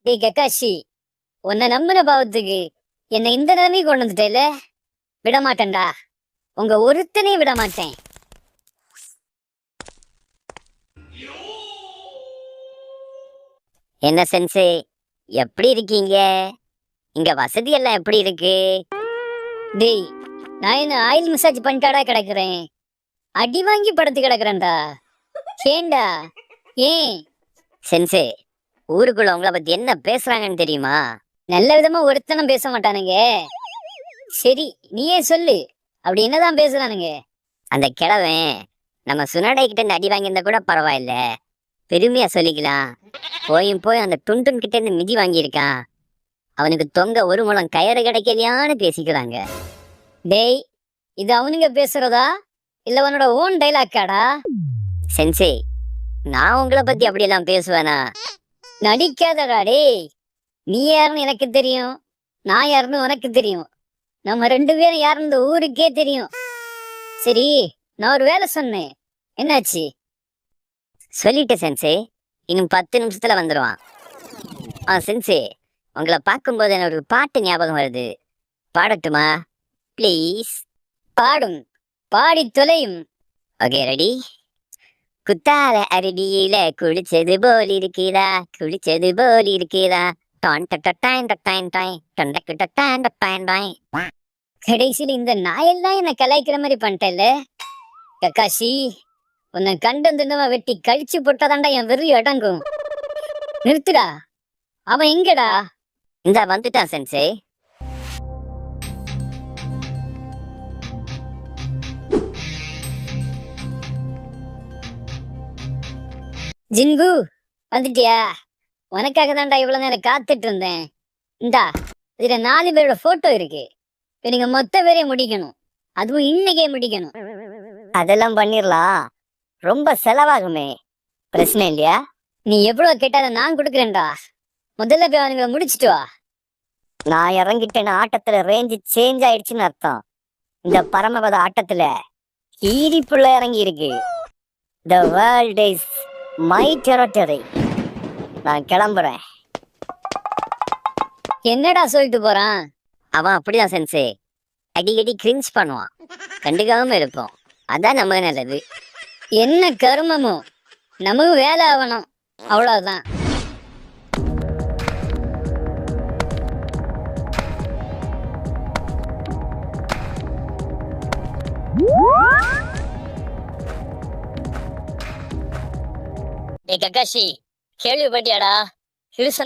டேய் கக்காஷி, உன்னை நம்பின பாவத்துக்கு என்னை இந்த நிலைமைக்கு கொண்டு வந்துட்டேல. விட மாட்டேன்டா, உங்க ஒருத்தனையும் விட மாட்டேன். என்ன சென்சே, எப்படி இருக்கீங்க? இங்க வசதி எல்லாம் எப்படி இருக்கு? டேய், நான் என்ன ஆயில் மசாஜ் பண்ணிட்டாடா கிடக்குறேன்? அடி வாங்கி படுத்து கிடக்குறேன்டா. ஏன்டா? ஏன் சென்சே, ஊருக்குள்ள உங்களை பத்தி என்ன பேசுறாங்கன்னு தெரியுமா? நல்ல விதமா ஒருத்தனும் பேச மாட்டானுங்க. சரி, நீயே சொல்லு, அப்படி என்னதான் பேசுறானுங்க? அந்த கிழவன் நம்ம சுனடை கிட்ட இருந்து அடி வாங்கியிருந்தா கூட பரவாயில்ல, பெருமையா சொல்லிக்கலாம். போய் அந்த டுன்டுன் கிட்ட இருந்து மிதி வாங்கியிருக்கான். அவனுக்கு தொங்க ஒரு முழம் கயிறு கிடைக்கலையான்னு பேசிக்கிறாங்க. டேய், இது அவனுங்க பேசுறதா இல்ல உன்னோட ஓன் டைலாக்காடா? சென்சே, நான் உங்களை பத்தி அப்படியெல்லாம் பேசுவேனா? நடிக்காதடா டேய். நீ யாருன்னு எனக்கு தெரியும், நான் யாருன்னு உனக்கு தெரியும். நம்ம ரெண்டு பேரும் யாருன்னு ஊருக்கே தெரியும். சரி, நான் ஒரு வேலை சொன்னேன், என்னாச்சு? சொல்லிட்டேன் சென்சே, இன்னும் 10 நிமிஷத்துல வந்துடுவான். சென்சே, உங்களை பார்க்கும்போது எனக்கு ஒரு பாட்டு ஞாபகம் வருது, பாடட்டுமா? ப்ளீஸ். பாடும், பாடி தொலையும். Okay, ready? குத்தால அருவியில குளிச்சது போல் இருக்கிறா, குளிச்சது போல் இருக்கிறா. கடைசியில் இந்த நாயெல்லாம் என்ன கலாய்க்கிற மாதிரி பண்ணிட்டல. கக்காஷி, உன்னை கண்டு திண்டமா வெட்டி கழிச்சு போட்டாதான்டா என் வெறி அடங்கும். நிறுத்துடா. அவன் எங்கடா? இந்த வந்துட்டான் சென்சே. ஜின்பு, வந்துட்டியா? உனக்காக தான்டா இவ்வளவு நேரம் காத்துட்டு இருந்தேன். இந்தா, இதுல 4 பேரோட போட்டோ இருக்கு. நீங்க மொத்த பேரையும் முடிக்கணும், அதுவும் இன்னைக்கே முடிக்கணும். அதெல்லாம் பண்ணிடலாம், ரொம்ப செலவாகுமே. பிரச்சனை இல்லையா? நீ எவ்வளவு கேட்டாலும் நான் கொடுக்குறேன்டா. முதல்ல போய் அவனுங்களை முடிச்சிட்டு வா. நான் இறங்கிட்டேன்னு ஆட்டத்துல ரேஞ்சு சேஞ்ச் ஆயிடுச்சுன்னு அர்த்தம். இந்த பரமபத ஆட்டத்துல கீரிப்புள்ள இறங்கி இருக்கு. The world is my territory. நான் கிளம்புறேன். என்னடா சொல்லிட்டு போறான் அவன்? அப்படிதான் சென்சே, அடிக்கடி கிரிஞ்ச் பண்ணுவான், கண்டுக்காம இருப்போம், அதான் நமக்கு நல்லது. என்ன கருமமோ, நமக்கு வேலை ஆகணும், அவ்வளவுதான். கக்காஷி, கேள்விப்பட்டியாடா? ஹிருசன்